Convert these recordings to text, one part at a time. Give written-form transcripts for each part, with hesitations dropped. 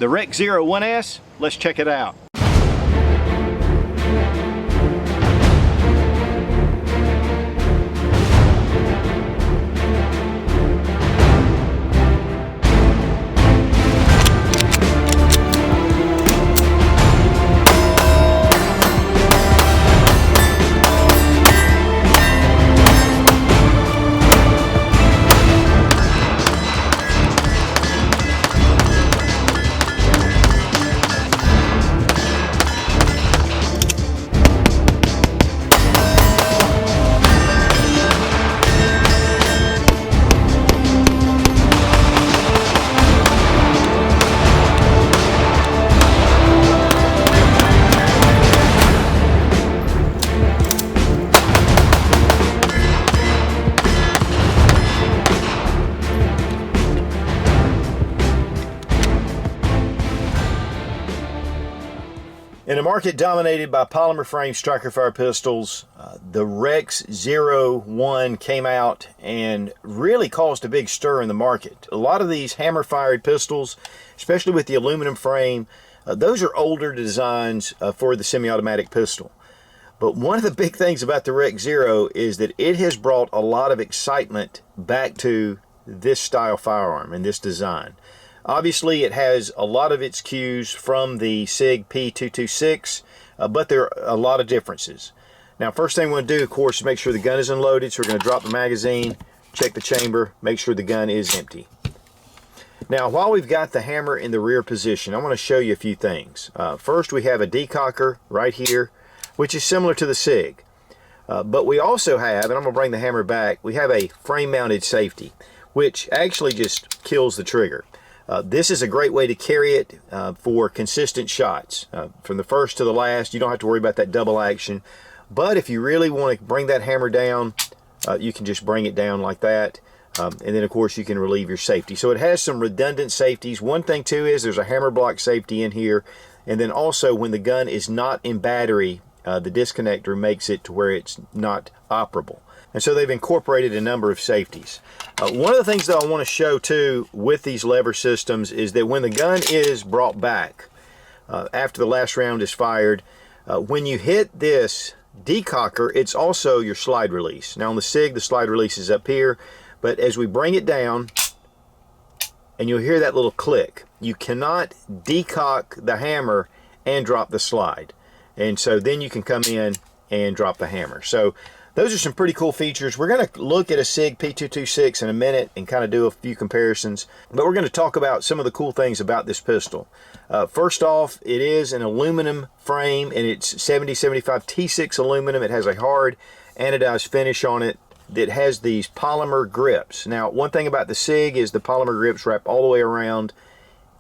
the Arex 1S. Let's check it out. In a market dominated by polymer frame striker fire pistols, the Arex 1 came out and really caused a big stir in the market. A lot of these hammer fired pistols, especially with the aluminum frame, those are older designs for the semi-automatic pistol. But one of the big things about the Arex 0 is that it has brought a lot of excitement back to this style firearm and this design. Obviously, it has a lot of its cues from the Sig P226, but there are a lot of differences. Now, first thing we want to do, of course, is make sure the gun is unloaded. So we're going to drop the magazine, check the chamber, make sure the gun is empty. Now, while we've got the hammer in the rear position, I want to show you a few things. First, we have a decocker right here, which is similar to the Sig. But we also have, and I'm going to bring the hammer back, we have a frame-mounted safety, which actually just kills the trigger. This is a great way to carry it for consistent shots. From the first to the last, you don't have to worry about that double action. But if you really want to bring that hammer down, you can just bring it down like that. And then, of course, you can relieve your safety. So it has some redundant safeties. One thing, too, is there's a hammer block safety in here. And then also, when the gun is not in battery, the disconnector makes it to where it's not operable. And so they've incorporated a number of safeties. One of the things that I want to show too with these lever systems is that when the gun is brought back after the last round is fired, when you hit this decocker, it's also your slide release. Now on the Sig, the slide release is up here, but as we bring it down, and you'll hear that little click, you cannot decock the hammer and drop the slide. And so then you can come in and drop the hammer. So those are some pretty cool features. We're going to look at a Sig P226 in a minute and kind of do a few comparisons, but we're going to talk about some of the cool things about this pistol. First off, it is an aluminum frame, and it's 7075 T6 aluminum. It has a hard anodized finish on it that has these polymer grips. Now, one thing about the Sig is the polymer grips wrap all the way around.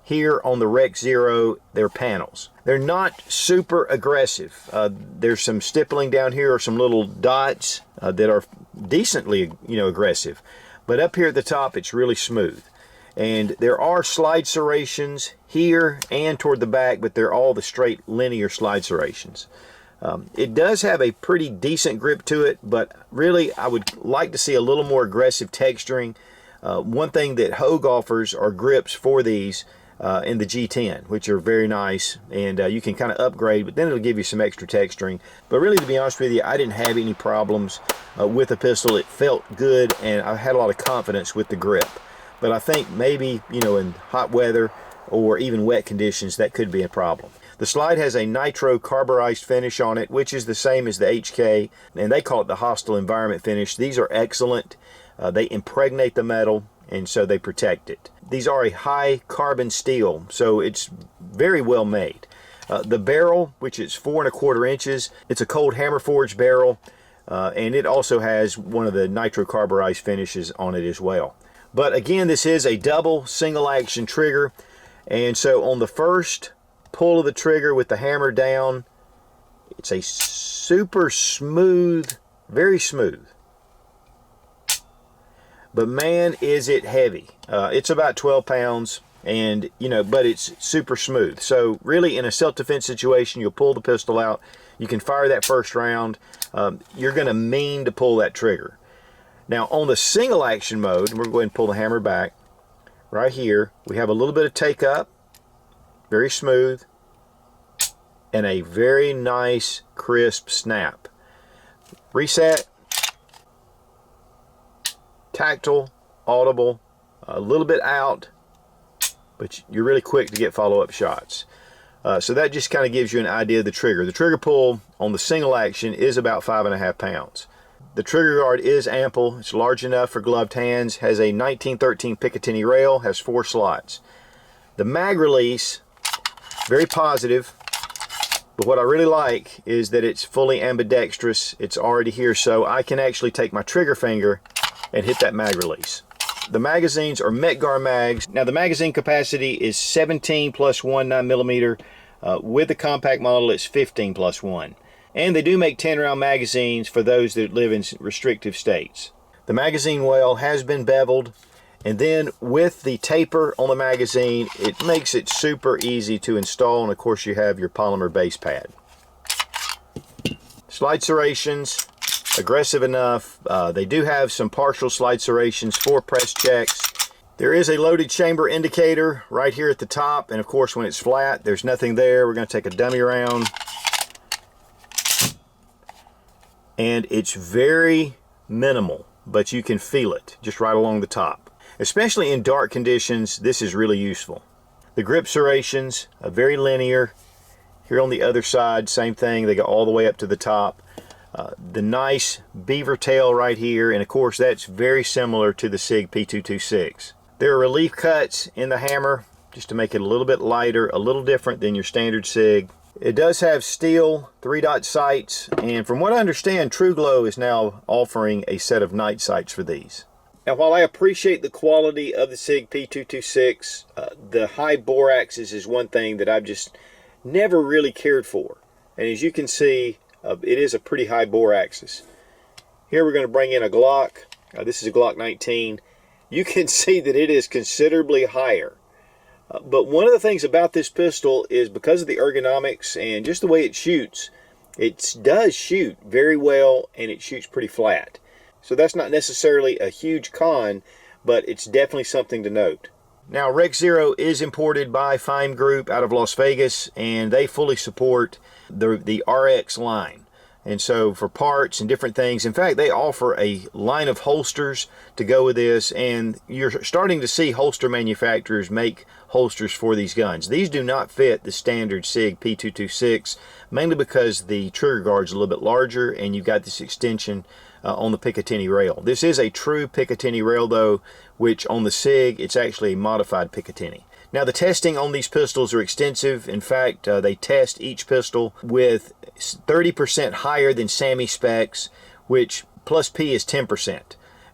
Here on the Arex 0, they're panels. They're not super aggressive. There's some stippling down here or some little dots that are decently, aggressive. But up here at the top, it's really smooth. And there are slide serrations here and toward the back, but they're all the straight linear slide serrations. It does have a pretty decent grip to it, but really I would like to see a little more aggressive texturing. One thing that Hogue offers are grips for these in the G10, which are very nice, and you can kind of upgrade, but then it'll give you some extra texturing. But really, to be honest with you, I didn't have any problems with the pistol. It felt good, and I had a lot of confidence with the grip. But I think maybe, in hot weather or even wet conditions, that could be a problem. The slide has a nitro carburized finish on it, which is the same as the HK, and they call it the hostile environment finish. These are excellent. They impregnate the metal, and so they protect it. These are a high carbon steel, so it's very well made. The barrel, which is 4 1/4 inches, it's a cold hammer forged barrel, and it also has one of the nitro carburized finishes on it as well. But again, this is a double single action trigger, and so on the first pull of the trigger with the hammer down, it's a super smooth, very smooth. But man, is it heavy. It's about 12 pounds, and but it's super smooth. So really, in a self-defense situation, you'll pull the pistol out, you can fire that first round. You're going to mean to pull that trigger. Now on the single action mode, we're going to go ahead and pull the hammer back. Right here, we have a little bit of take up, very smooth, and a very nice crisp snap. Reset, tactile, audible, a little bit out, but you're really quick to get follow-up shots. So that just kind of gives you an idea of the trigger. The trigger pull on the single action is about 5.5 pounds. The trigger guard is ample. It's large enough for gloved hands. Has a 1913 Picatinny rail. Has 4 slots. The mag release, very positive. But what I really like is that it's fully ambidextrous. It's already here, so I can actually take my trigger finger and hit that mag release. The magazines are Metgar mags. Now the magazine capacity is 17 plus 1 9mm. With the compact model it's 15 plus 1. And they do make 10-round magazines for those that live in restrictive states. The magazine well has been beveled, and then with the taper on the magazine, it makes it super easy to install, and of course you have your polymer base pad. Slide serrations, aggressive enough. They do have some partial slide serrations for press checks. There is a loaded chamber indicator right here at the top, and of course when it's flat, there's nothing there. We're going to take a dummy round. And it's very minimal, but you can feel it just right along the top. Especially in dark conditions, this is really useful. The grip serrations are very linear. Here on the other side, same thing. They go all the way up to the top. The nice beaver tail right here, and of course that's very similar to the Sig P226. There are relief cuts in the hammer just to make it a little bit lighter, a little different than your standard Sig. It does have steel 3-dot sights, and from what I understand, TrueGlow is now offering a set of night sights for these. Now, while I appreciate the quality of the Sig P226, the high bore axis is one thing that I've just never really cared for. And as you can see, it is a pretty high bore axis. Here we're going to bring in a Glock. This is a Glock 19. You can see that it is considerably higher. But one of the things about this pistol is because of the ergonomics and just the way it shoots, it does shoot very well, and it shoots pretty flat. So that's not necessarily a huge con, but it's definitely something to note. Now, Rex Zero is imported by FIME Group out of Las Vegas, and they fully support the Arex line. And so for parts and different things, in fact, they offer a line of holsters to go with this, and you're starting to see holster manufacturers make holsters for these guns. These do not fit the standard Sig P226, mainly because the trigger guard's a little bit larger, and you've got this extension on the Picatinny rail. This is a true Picatinny rail, though, which on the Sig, it's actually a modified Picatinny. Now, the testing on these pistols are extensive. In fact, they test each pistol with 30% higher than SAMI specs, which plus P is 10%.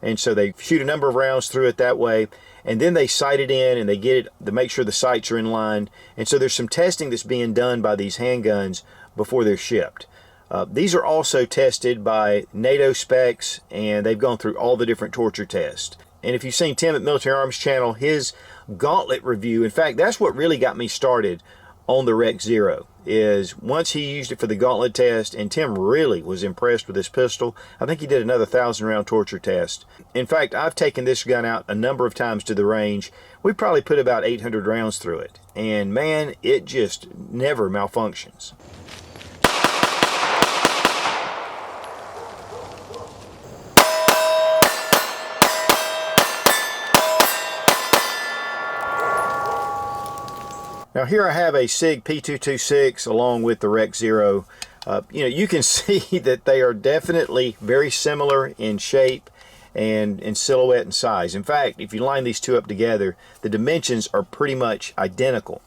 And so they shoot a number of rounds through it that way, and then they sight it in, and they get it to make sure the sights are in line. And so there's some testing that's being done by these handguns before they're shipped. These are also tested by NATO specs, and they've gone through all the different torture tests. And if you've seen Tim at Military Arms Channel, his gauntlet review, in fact, that's what really got me started on the Rex Zero, is once he used it for the gauntlet test, and Tim really was impressed with this pistol. I think he did another 1,000-round torture test. In fact, I've taken this gun out a number of times to the range. We probably put about 800 rounds through it, and man, it just never malfunctions. Now here I have a Sig P226 along with the Rex Zero. You can see that they are definitely very similar in shape and in silhouette and size. In fact, if you line these two up together, the dimensions are pretty much identical.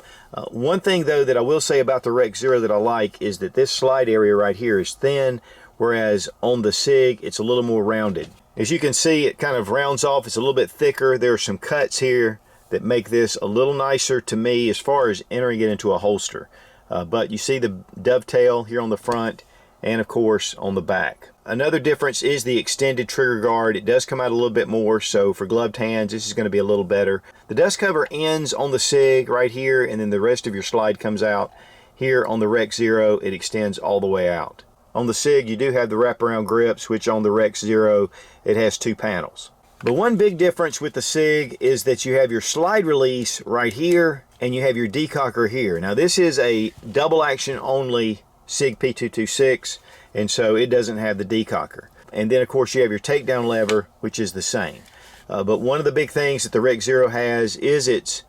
One thing though that I will say about the Rex Zero that I like is that this slide area right here is thin, whereas on the Sig it's a little more rounded. As you can see, it kind of rounds off. It's a little bit thicker. There are some cuts here that make this a little nicer to me as far as entering it into a holster. But you see the dovetail here on the front and of course on the back. Another difference is the extended trigger guard. It does come out a little bit more, so for gloved hands this is going to be a little better. The dust cover ends on the Sig right here, and then the rest of your slide comes out. Here on the Rex Zero it extends all the way out. On the Sig you do have the wraparound grips, which on the Rex Zero it has 2 panels. But one big difference with the Sig is that you have your slide release right here and you have your decocker here. Now this is a double action only Sig P226, and so it doesn't have the decocker. And then of course you have your takedown lever, which is the same. But one of the big things that the Arex Zero has is its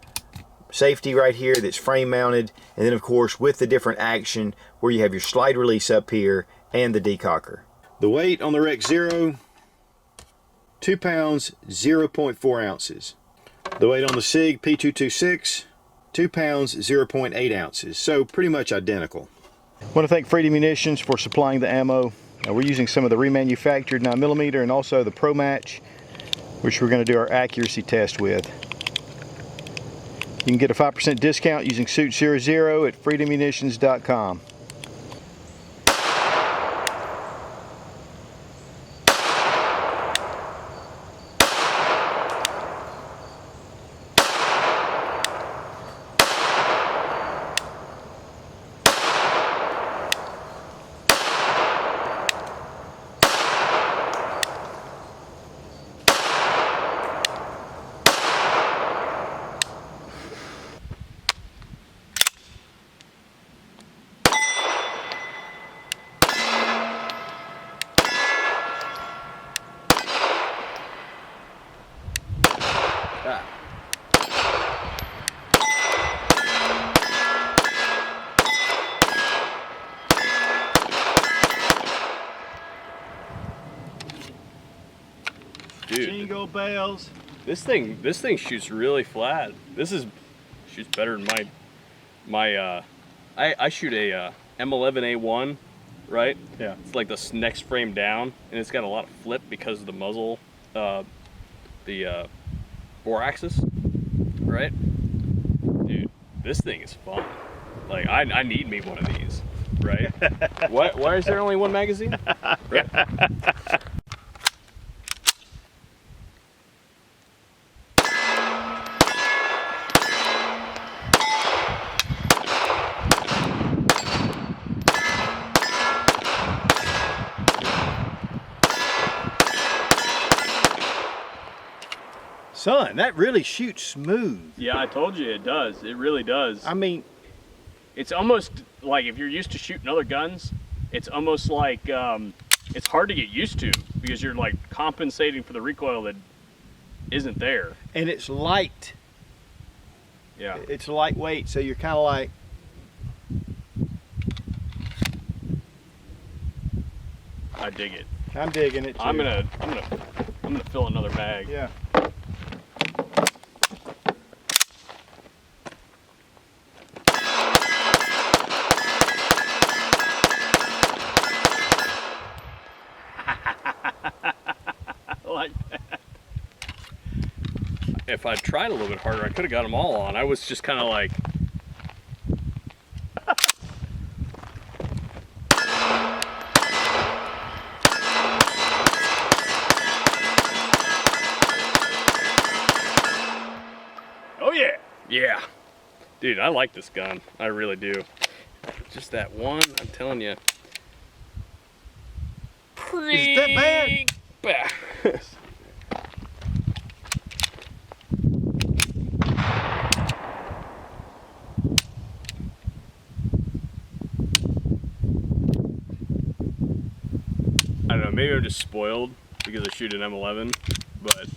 safety right here that's frame mounted, and then of course with the different action where you have your slide release up here and the decocker. The weight on the Arex Zero, 2 pounds, 0.4 ounces. The weight on the Sig P226, 2 pounds, 0.8 ounces. So pretty much identical. I want to thank Freedom Munitions for supplying the ammo. We're using some of the remanufactured 9mm and also the Pro Match, which we're going to do our accuracy test with. You can get a 5% discount using Suit00 at freedommunitions.com. Dude, Jingle bells. this thing shoots really flat. Shoots better than I shoot a M11A1, right? Yeah. It's like this next frame down, and it's got a lot of flip because of the muzzle, the bore axis, right? Dude, this thing is fun. Like I need me one of these, right? Why is there only one magazine? Right? Son, that really shoots smooth. Yeah, I told you it does. It really does. I mean, It's almost like if you're used to shooting other guns, it's almost like it's hard to get used to because you're like compensating for the recoil that isn't there. and it's light. Yeah. It's lightweight, so you're kind of like, I dig it. I'm digging it too. I'm gonna fill another bag. Yeah. Like that. If I'd tried a little bit harder, I could have got them all on. I was just kind of like, Oh yeah. yeah. Dude, I like this gun. I really do. Just that one, I'm telling you. Is it that bad? Bah. I don't know, maybe I'm just spoiled because I shoot an M11, but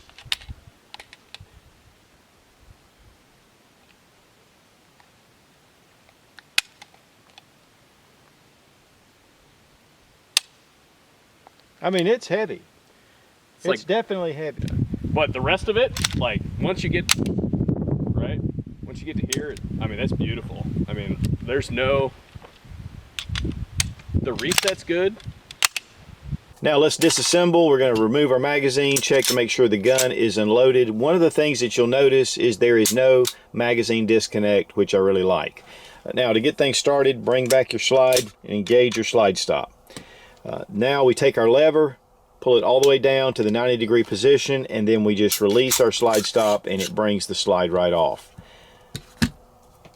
I mean, it's heavy. It's like, definitely heavy. but the rest of it, like once you get to here, I mean, that's beautiful. I mean, there's no, the reset's good. Now let's disassemble. We're going to remove our magazine, check to make sure the gun is unloaded. One of the things that you'll notice is there is no magazine disconnect, which I really like. Now to get things started, bring back your slide and engage your slide stop. Now we take our lever, pull it all the way down to the 90-degree position, and then we just release our slide stop and it brings the slide right off.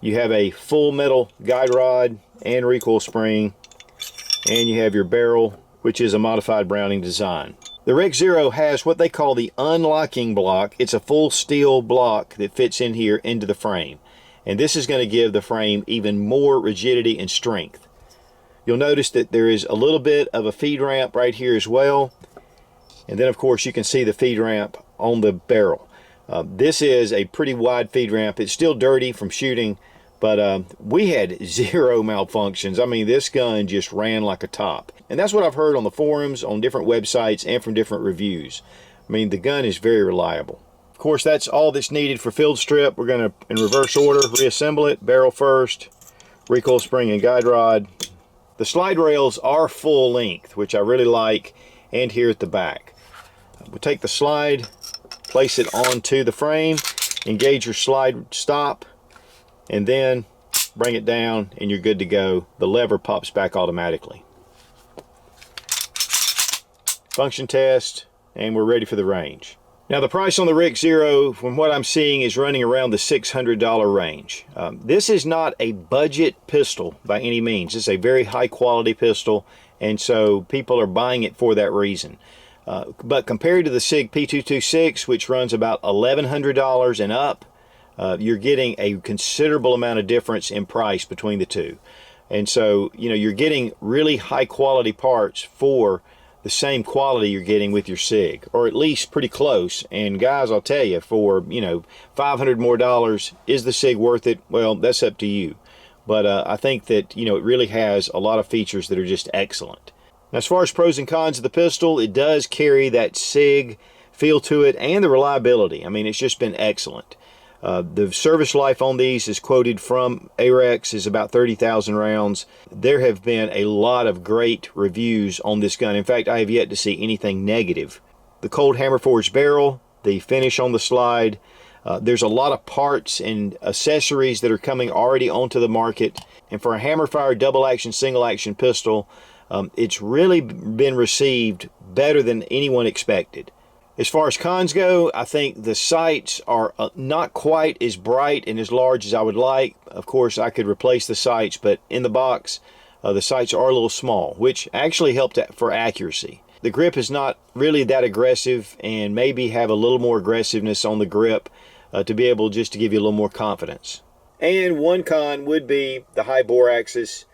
You have a full metal guide rod and recoil spring, and you have your barrel, which is a modified Browning design. The Arex Zero has what they call the unlocking block. It's a full steel block that fits in here into the frame. And this is going to give the frame even more rigidity and strength. You'll notice that there is a little bit of a feed ramp right here as well. And then of course you can see the feed ramp on the barrel. This is a pretty wide feed ramp. It's still dirty from shooting, but we had zero malfunctions. I mean, this gun just ran like a top. And that's what I've heard on the forums, on different websites, and from different reviews. I mean, the gun is very reliable. Of course, that's all that's needed for field strip. We're going to, in reverse order, reassemble it. Barrel first, recoil spring and guide rod. The slide rails are full length, which I really like, and here at the back. We'll take the slide, place it onto the frame, engage your slide stop, and then bring it down and you're good to go. The lever pops back automatically. Function test, and we're ready for the range. Now the price on the Arex Zero, from what I'm seeing, is running around the $600 range. This is not a budget pistol by any means. It's a very high quality pistol, and so people are buying it for that reason. But compared to the Sig P226, which runs about $1,100 and up, you're getting a considerable amount of difference in price between the two. And so, you know, you're getting really high quality parts for the same quality you're getting with your Sig, or at least pretty close. And guys, I'll tell you, for, you know, $500 more, is the Sig worth it? Well, that's up to you. But I think that, you know, it really has a lot of features that are just excellent. Now, as far as pros and cons of the pistol, it does carry that Sig feel to it and the reliability. I mean, it's just been excellent. The service life on these is quoted from Arex is about 30,000 rounds. There have been a lot of great reviews on this gun. In fact, I have yet to see anything negative. The cold hammer forged barrel, the finish on the slide, there's a lot of parts and accessories that are coming already onto the market. And for a hammer fire double action, single action pistol, it's really been received better than anyone expected. As far as cons go, I think the sights are not quite as bright and as large as I would like. Of course, I could replace the sights, but in the box, the sights are a little small, which actually helped for accuracy. The grip is not really that aggressive, and maybe have a little more aggressiveness on the grip to be able just to give you a little more confidence. And one con would be the high bore axis,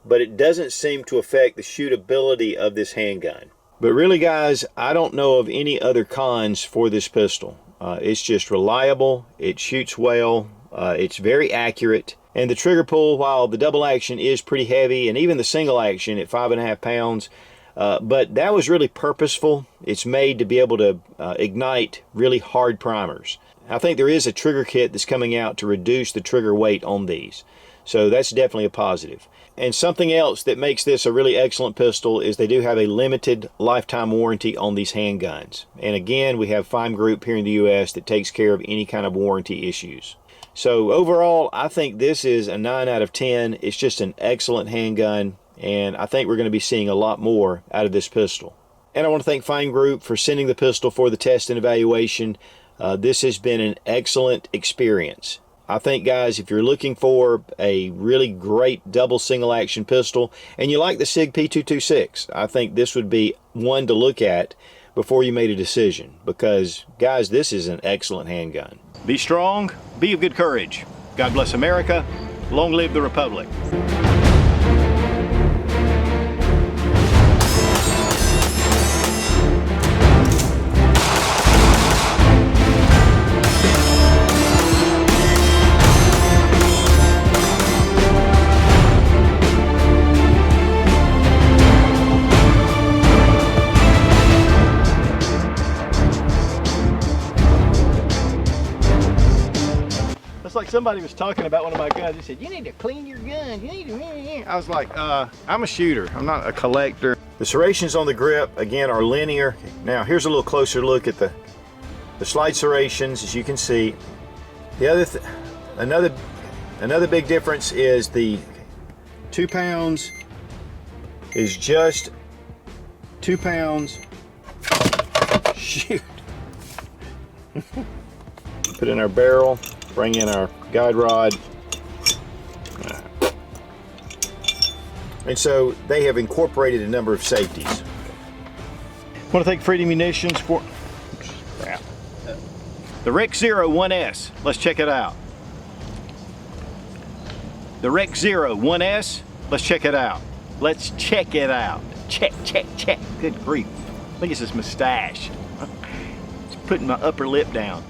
but it doesn't seem to affect the shootability of this handgun. But really, guys, I don't know of any other cons for this pistol. It's just reliable, it shoots well, it's very accurate, and the trigger pull, while the double action is pretty heavy, and even the single action at 5.5 pounds, but that was really purposeful. It's made to be able to ignite really hard primers. I think there is a trigger kit that's coming out to reduce the trigger weight on these, so that's definitely a positive. And something else that makes this a really excellent pistol is they do have a limited lifetime warranty on these handguns. And again, we have FIME Group here in the US that takes care of any kind of warranty issues. So overall, I think this is a 9 out of 10. It's just an excellent handgun, and I think we're going to be seeing a lot more out of this pistol. And I want to thank FIME Group for sending the pistol for the test and evaluation. This has been an excellent experience. I think, guys, if you're looking for a really great double single action pistol and you like the Sig P226, I think this would be one to look at before you made a decision, because, guys, this is an excellent handgun. Be strong, be of good courage. God bless America. Long live the Republic. Like somebody was talking about one of my guns. He said, "You need to clean your gun. You need to." I was like, I'm a shooter. I'm not a collector. The serrations on the grip, again, are linear. Now, here's a little closer look at the slide serrations, as you can see. The other, another big difference is the 2 pounds is just 2 pounds. Shoot. Put in our barrel. Bring in our guide rod. And so they have incorporated a number of safeties. Want to thank Freedom Munitions for crap. The Rex Zero 1S. Let's check it out. The Rex Zero 1S. Let's check it out. Let's check it out. Check, check, check. Good grief. Look at this mustache. It's putting my upper lip down.